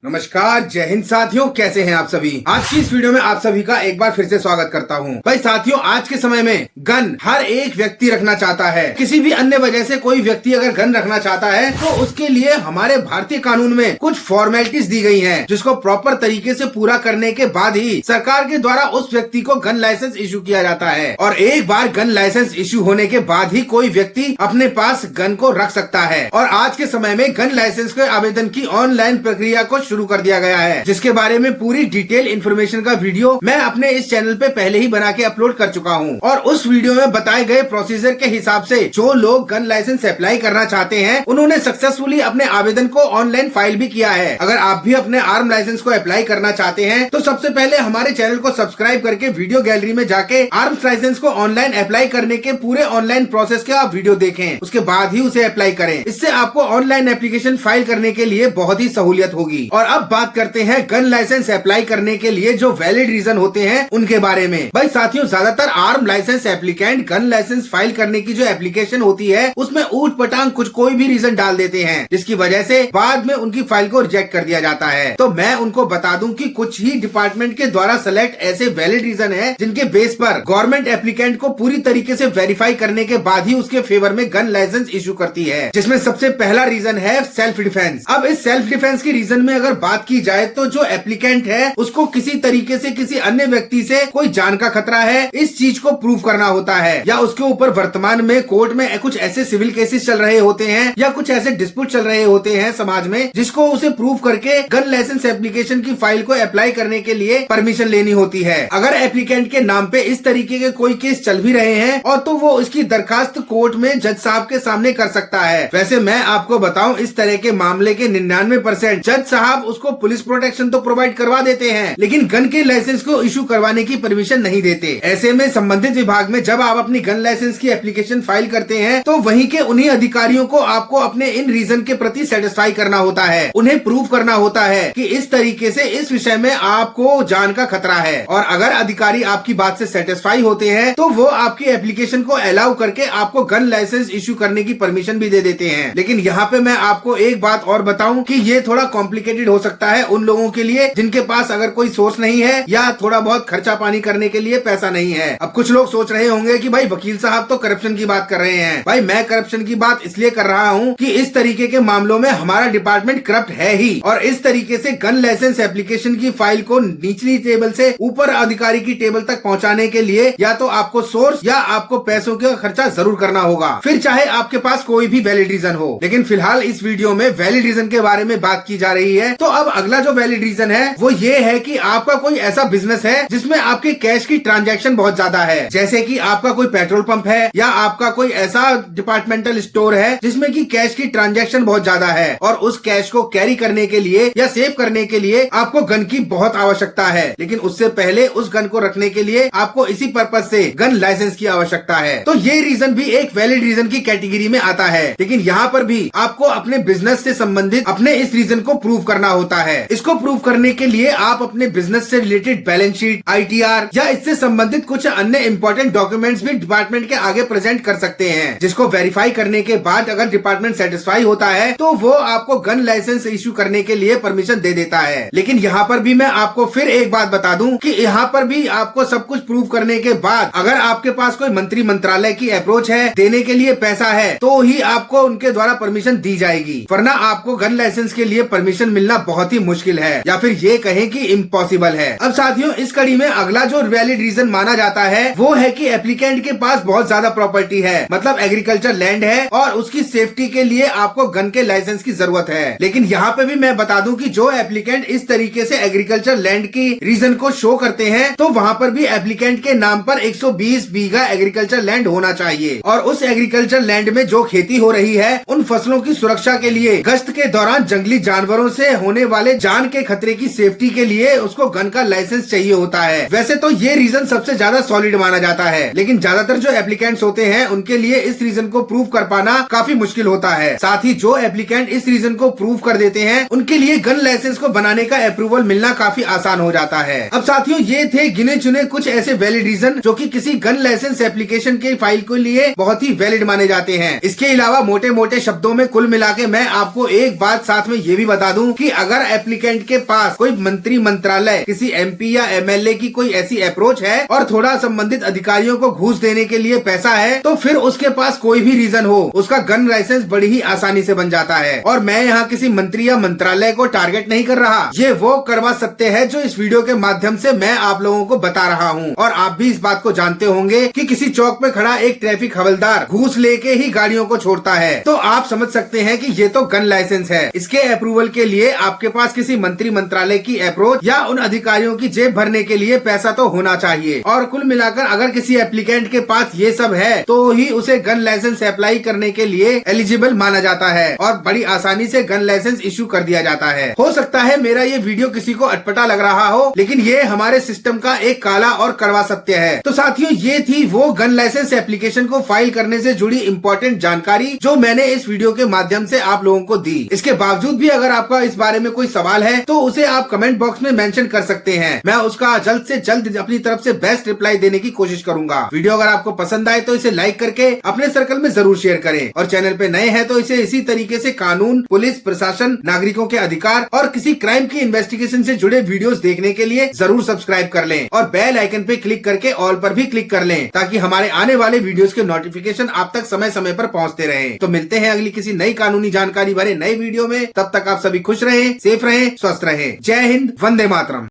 नमस्कार, जय हिंद साथियों, कैसे हैं आप सभी। आज की इस वीडियो में आप सभी का एक बार फिर से स्वागत करता हूं। भाई साथियों, आज के समय में गन हर एक व्यक्ति रखना चाहता है। किसी भी अन्य वजह से कोई व्यक्ति अगर गन रखना चाहता है तो उसके लिए हमारे भारतीय कानून में कुछ फॉर्मेलिटीज दी गई हैं, जिसको प्रॉपर तरीके से पूरा करने के बाद ही सरकार के द्वारा उस व्यक्ति को गन लाइसेंस इशू किया जाता है। और एक बार गन लाइसेंस इशू होने के बाद ही कोई व्यक्ति अपने पास गन को रख सकता है। और आज के समय में गन लाइसेंस के आवेदन की ऑनलाइन प्रक्रिया को शुरू कर दिया गया है, जिसके बारे में पूरी डिटेल इन्फॉर्मेशन का वीडियो मैं अपने इस चैनल पे पहले ही बना के अपलोड कर चुका हूं। और उस वीडियो में बताए गए प्रोसीजर के हिसाब से जो लोग गन लाइसेंस अप्लाई करना चाहते हैं उन्होंने सक्सेसफुली अपने आवेदन को ऑनलाइन फाइल भी किया है। अगर आप भी अपने आर्म लाइसेंस को अप्लाई करना चाहते हैं तो सबसे पहले हमारे चैनल को सब्सक्राइब करके वीडियो गैलरी में जाके आर्म्स लाइसेंस को ऑनलाइन अप्लाई करने के पूरे ऑनलाइन प्रोसेस के आप वीडियो देखें, उसके बाद ही उसे अप्लाई करें। इससे आपको ऑनलाइन एप्लीकेशन फाइल करने के लिए बहुत ही सहूलियत होगी। और अब बात करते हैं गन लाइसेंस अप्लाई करने के लिए जो वैलिड रीजन होते हैं उनके बारे में। भाई साथियों, ज्यादातर arm licence applicant gun licence file करने की जो एप्लीकेशन होती है उसमें ऊट पटांग कुछ कोई भी रीजन डाल देते हैं, जिसकी वजह से बाद में उनकी फाइल को रिजेक्ट कर दिया जाता है। तो मैं उनको बता दूं कि कुछ ही डिपार्टमेंट के द्वारा सेलेक्ट ऐसे वैलिड रीजन है जिनके बेस पर गवर्नमेंट एप्लीकेंट को पूरी तरीके से वेरीफाई करने के बाद ही उसके फेवर में गन लाइसेंस इशू करती है, जिसमें सबसे पहला रीजन है सेल्फ डिफेंस। अब इस सेल्फ डिफेंस की रीजन में अगर बात की जाए तो जो एप्लीकेंट है उसको किसी तरीके से किसी अन्य व्यक्ति से कोई जान का खतरा है, इस चीज को प्रूव करना होता है। या उसके ऊपर वर्तमान में कोर्ट में कुछ ऐसे सिविल केसेस चल रहे होते हैं या कुछ ऐसे डिस्प्यूट चल रहे होते हैं समाज में, जिसको उसे प्रूव करके गन लाइसेंस एप्लीकेशन की फाइल को अप्लाई करने के लिए परमिशन लेनी होती है। अगर एप्लीकेंट के नाम पे इस तरीके के कोई केस चल भी रहे हैं और तो वो इसकी दरखास्त कोर्ट में जज साहब के सामने कर सकता है। वैसे मैं आपको बताऊं, इस तरह के मामले के 99% जज साहब उसको पुलिस प्रोटेक्शन तो प्रोवाइड करवा देते हैं, लेकिन गन के लाइसेंस को इशू करवाने की परमिशन नहीं देते। ऐसे में संबंधित विभाग में जब आप अपनी गन लाइसेंस की एप्लीकेशन फाइल करते हैं तो वहीं के उन्हीं अधिकारियों को आपको अपने इन रीजन के प्रति सेटिस्फाई करना होता है, उन्हें प्रूव करना होता है कि इस तरीके से इस विषय में आपको जान का खतरा है। और अगर अधिकारी आपकी बात से सेटिस्फाई होते हैं तो वो आपकी एप्लीकेशन को अलाउ करके आपको गन लाइसेंस इशू करने की परमिशन भी दे देते हैं। लेकिन यहाँ पे मैं आपको एक बात और बताऊं कि ये थोड़ा कॉम्प्लिकेटेड हो सकता है उन लोगों के लिए जिनके पास अगर कोई सोर्स नहीं है या थोड़ा बहुत खर्चा पानी करने के लिए पैसा नहीं है। अब कुछ लोग सोच रहे होंगे कि भाई वकील साहब तो करप्शन की बात कर रहे हैं। भाई मैं करप्शन की बात इसलिए कर रहा हूँ कि इस तरीके के मामलों में हमारा डिपार्टमेंट करप्ट है ही। और इस तरीके से गन लाइसेंस एप्लीकेशन की फाइल को निचली टेबल से ऊपर अधिकारी की टेबल तक पहुँचाने के लिए या तो आपको सोर्स या आपको पैसों का खर्चा जरूर करना होगा, फिर चाहे आपके पास कोई भी वैलिड रीजन हो। लेकिन फिलहाल इस वीडियो में वैलिड रीजन के बारे में बात की जा रही है। तो अब अगला जो वैलिड रीजन है वो ये है कि आपका कोई ऐसा बिजनेस है जिसमें आपके कैश की ट्रांजैक्शन बहुत ज्यादा है, जैसे कि आपका कोई पेट्रोल पंप है या आपका कोई ऐसा डिपार्टमेंटल स्टोर है जिसमें कि कैश की ट्रांजैक्शन बहुत ज्यादा है और उस कैश को कैरी करने के लिए या सेव करने के लिए आपको गन की बहुत आवश्यकता है। लेकिन उससे पहले उस गन को रखने के लिए आपको इसी पर्पज से गन लाइसेंस की आवश्यकता है। तो ये रीजन भी एक वैलिड रीजन की कैटेगरी में आता है। लेकिन यहाँ पर भी आपको अपने बिजनेस से संबंधित अपने इस रीजन को प्रूव करना होता है। इसको प्रूव करने के लिए आप अपने बिजनेस से रिलेटेड बैलेंस शीट, ITR या इससे संबंधित कुछ अन्य इंपॉर्टेंट डॉक्यूमेंट्स भी डिपार्टमेंट के आगे प्रेजेंट कर सकते हैं, जिसको वेरीफाई करने के बाद अगर डिपार्टमेंट सेटिस्फाई होता है तो वो आपको गन लाइसेंस इशू करने के लिए परमिशन दे देता है। लेकिन यहाँ पर भी मैं आपको फिर एक बात बता दूं कि यहाँ पर भी आपको सब कुछ प्रूव करने के बाद अगर आपके पास कोई मंत्री मंत्रालय की अप्रोच है, देने के लिए पैसा है, तो ही आपको उनके द्वारा परमिशन दी जाएगी, वरना आपको गन लाइसेंस के लिए परमिशन मिलना बहुत ही मुश्किल है या फिर ये कहें कि इम्पॉसिबल है। अब साथियों, इस कड़ी में अगला जो वैलिड रीजन माना जाता है वो है कि एप्लीकेंट के पास बहुत ज्यादा प्रॉपर्टी है, मतलब एग्रीकल्चर लैंड है और उसकी सेफ्टी के लिए आपको गन के लाइसेंस की जरूरत है। लेकिन यहाँ पे भी मैं बता दूं कि जो एप्लीकेंट इस तरीके से एग्रीकल्चर लैंड की रीजन को शो करते हैं तो वहाँ पर भी एप्लीकेंट के नाम पर 120 बीघा एग्रीकल्चर लैंड होना चाहिए और उस एग्रीकल्चर लैंड में जो खेती हो रही है उन फसलों की सुरक्षा के लिए, गश्त के दौरान जंगली जानवरों से होने वाले जान के खतरे की सेफ्टी के लिए उसको गन का लाइसेंस चाहिए होता है। वैसे तो ये रीजन सबसे ज्यादा सॉलिड माना जाता है, लेकिन ज्यादातर जो एप्लीकेंट्स होते हैं उनके लिए इस रीजन को प्रूव कर पाना काफी मुश्किल होता है। साथ ही जो एप्लीकेंट इस रीजन को प्रूव कर देते हैं उनके लिए गन लाइसेंस को बनाने का अप्रूवल मिलना काफी आसान हो जाता है। अब साथियों, ये थे गिने चुने कुछ ऐसे वैलिड रीजन जो कि किसी गन लाइसेंस एप्लीकेशन के फाइल के लिए बहुत ही वैलिड माने जाते हैं। इसके अलावा मोटे मोटे शब्दों में कुल मिला के मैं आपको एक बात साथ में ये भी बता दूं कि क्योंकि अगर एप्लीकेंट के पास कोई मंत्री मंत्रालय, किसी MP या MLA की कोई ऐसी अप्रोच है और थोड़ा संबंधित अधिकारियों को घूस देने के लिए पैसा है, तो फिर उसके पास कोई भी रीजन हो, उसका गन लाइसेंस बड़ी ही आसानी से बन जाता है। और मैं यहाँ किसी मंत्री या मंत्रालय को टारगेट नहीं कर रहा, ये वो करवा सकते हैं जो इस वीडियो के माध्यम से मैं आप लोगों को बता रहा हूँ। और आप भी इस बात को जानते होंगे कि किसी चौक पे खड़ा एक ट्रैफिक हवलदार घूस लेके ही गाड़ियों को छोड़ता है, तो आप समझ सकते हैं कि ये तो गन लाइसेंस है। इसके अप्रूवल के लिए आपके पास किसी मंत्री मंत्रालय की अप्रोच या उन अधिकारियों की जेब भरने के लिए पैसा तो होना चाहिए। और कुल मिलाकर अगर किसी एप्लीकेंट के पास ये सब है तो ही उसे गन लाइसेंस अप्लाई करने के लिए एलिजिबल माना जाता है और बड़ी आसानी से गन लाइसेंस इश्यू कर दिया जाता है। हो सकता है मेरा ये वीडियो किसी को अटपटा लग रहा हो, लेकिन ये हमारे सिस्टम का एक काला और कड़वा सत्य है। तो साथियों, ये थी वो गन लाइसेंस एप्लीकेशन को फाइल करने से जुड़ी इंपॉर्टेंट जानकारी जो मैंने इस वीडियो के माध्यम से आप लोगों को दी। इसके बावजूद भी अगर आपका इस बारे में कोई सवाल है तो उसे आप कमेंट बॉक्स में मेंशन कर सकते हैं। मैं उसका जल्द से जल्द अपनी तरफ से बेस्ट रिप्लाई देने की कोशिश करूंगा। वीडियो अगर आपको पसंद आए तो इसे लाइक करके अपने सर्कल में जरूर शेयर करें और चैनल पे नए हैं तो इसे इसी तरीके से कानून, पुलिस, प्रशासन, नागरिकों के अधिकार और किसी क्राइम की इन्वेस्टिगेशन से जुड़े वीडियोस देखने के लिए जरूर सब्सक्राइब कर लें और बेल आइकन पे क्लिक करके ऑल पर भी क्लिक कर लें ताकि हमारे आने वाले वीडियोस के नोटिफिकेशन आप तक समय समय पर पहुंचते रहें। तो मिलते हैं अगली किसी नई कानूनी जानकारी भरे नए वीडियो में। तब तक आप सभी खुश रहें, सेफ रहें, स्वस्थ रहें। जय हिंद, वंदे मातरम।